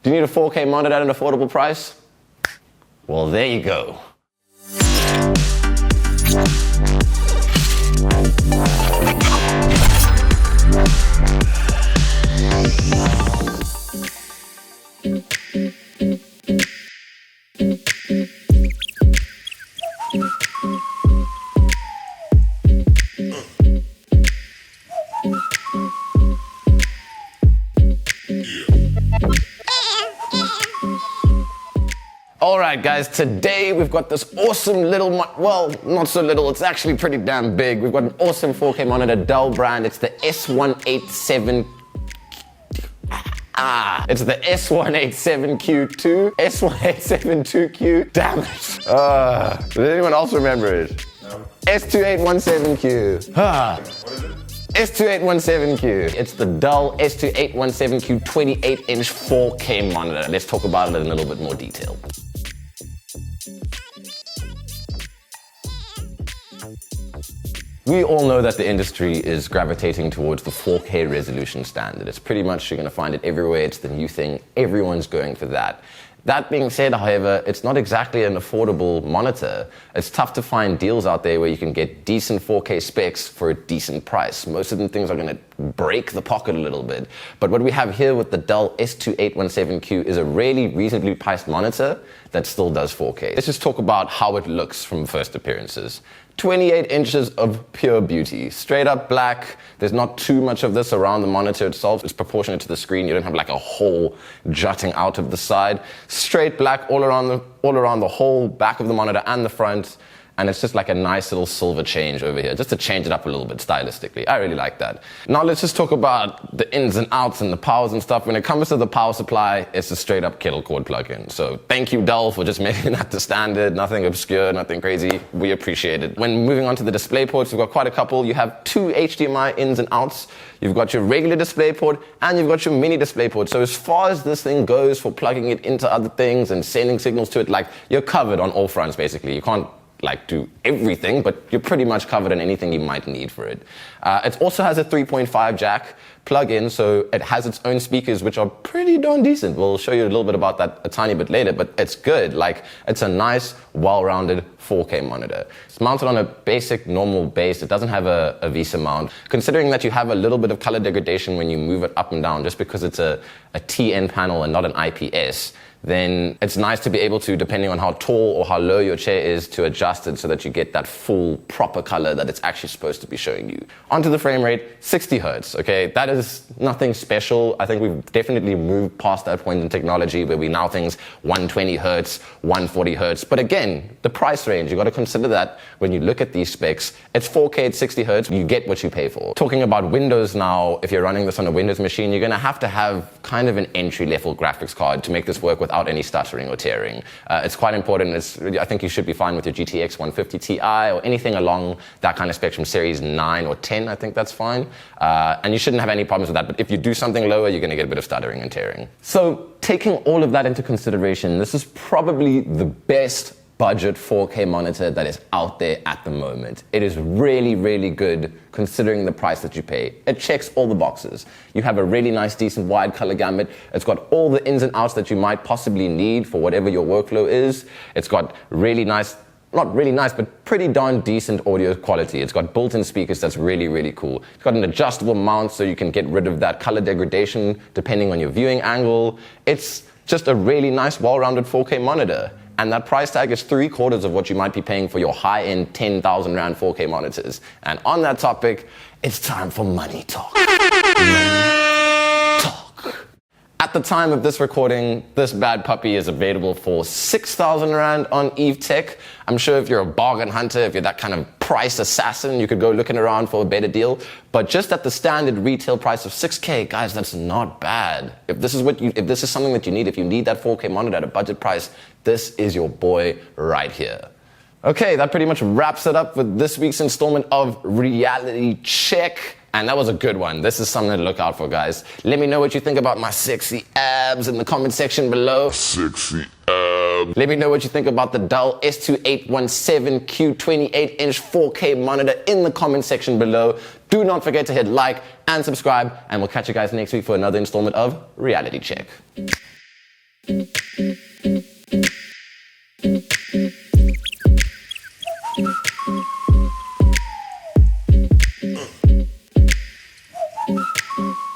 Do you need a 4K monitor at an affordable price? Well, there you go. Alright guys, today we've got this awesome little, well, not so little, it's actually pretty damn big. We've got an awesome 4K monitor, Dell brand. It's the S187, it's the S187Q2, S1872Q, damn it. Does anyone else remember it? No. S2817Q. What is it? S2817Q. It's the Dell S2817Q 28-inch 4K monitor. Let's talk about it in a little bit more detail. We all know that the industry is gravitating towards the 4K resolution standard. It's pretty much, you're going to find it everywhere. It's the new thing. Everyone's going for that. That being said, however, it's not exactly an affordable monitor. It's tough to find deals out there where you can get decent 4K specs for a decent price. Most of the things are going to break the pocket a little bit. But what we have here with the Dell S2817Q is a really reasonably priced monitor that still does 4K. Let's just talk about how it looks from first appearances. 28 inches of pure beauty, straight up black. There's not too much of this around the monitor itself. It's proportionate to the screen. You don't have like a hole jutting out of the side. Straight black all around the whole back of the monitor and the front. And it's just like a nice little silver change over here, just to change it up a little bit stylistically. I really like that. Now let's just talk about the ins and outs and the powers and stuff. When it comes to the power supply, it's a straight up kettle cord plug-in. So thank you, Dell, for just making that the standard. Nothing obscure, nothing crazy. We appreciate it. When moving on to the display ports, we've got quite a couple. You have two HDMI ins and outs. You've got your regular display port and you've got your mini display port. So as far as this thing goes for plugging it into other things and sending signals to it, like you're covered on all fronts basically. You can't like do everything, but you're pretty much covered on anything you might need for it. It also has a 3.5 jack plug-in, so it has its own speakers, which are pretty darn decent. We'll show you a little bit about that a tiny bit later, but it's good. Like, it's a nice, well-rounded 4K monitor. It's mounted on a basic, normal base. It doesn't have a VESA mount. Considering that you have a little bit of color degradation when you move it up and down, just because it's a TN panel and not an IPS, then it's nice to be able to, depending on how tall or how low your chair is, to adjust it so that you get that full, proper color that it's actually supposed to be showing you. Onto the frame rate, 60 hertz, okay? That is nothing special. I think we've definitely moved past that point in technology where we now think 120 hertz, 140 hertz. But again, the price range, you gotta consider that when you look at these specs. It's 4K at 60 hertz, you get what you pay for. Talking about Windows now, if you're running this on a Windows machine, you're gonna have to have kind of an entry-level graphics card to make this work without any stuttering or tearing. It's quite important. I think you should be fine with your GTX 150 Ti or anything along that kind of spectrum, series 9 or 10, I think that's fine. And you shouldn't have any problems with that, but if you do something lower, you're gonna get a bit of stuttering and tearing. So taking all of that into consideration, this is probably the best budget 4K monitor that is out there at the moment. It is really, really good considering the price that you pay. It checks all the boxes. You have a really nice, decent wide color gamut. It's got all the ins and outs that you might possibly need for whatever your workflow is. It's got really nice, not really nice, but pretty darn decent audio quality. It's got built-in speakers that's really, really cool. It's got an adjustable mount so you can get rid of that color degradation depending on your viewing angle. It's just a really nice, well-rounded 4K monitor. And that price tag is 3/4 of what you might be paying for your high-end 10,000 Rand 4K monitors. And on that topic, it's time for money talk. Money talk. At the time of this recording, this bad puppy is available for 6,000 Rand on Eve Tech. I'm sure if you're a bargain hunter, if you're that kind of price assassin, you could go looking around for a better deal. But just at the standard retail price of 6K, guys, that's not bad. If this is something that you need, if you need that 4K monitor at a budget price, this is your boy right here. Okay, that pretty much wraps it up with this week's installment of Reality Check. And that was a good one. This is something to look out for, guys. Let me know what you think about my sexy abs in the comment section below. Sexy abs. Let me know what you think about the Dell S2817Q 28-inch 4K monitor in the comment section below. Do not forget to hit like and subscribe, and we'll catch you guys next week for another installment of Reality Check. Bye.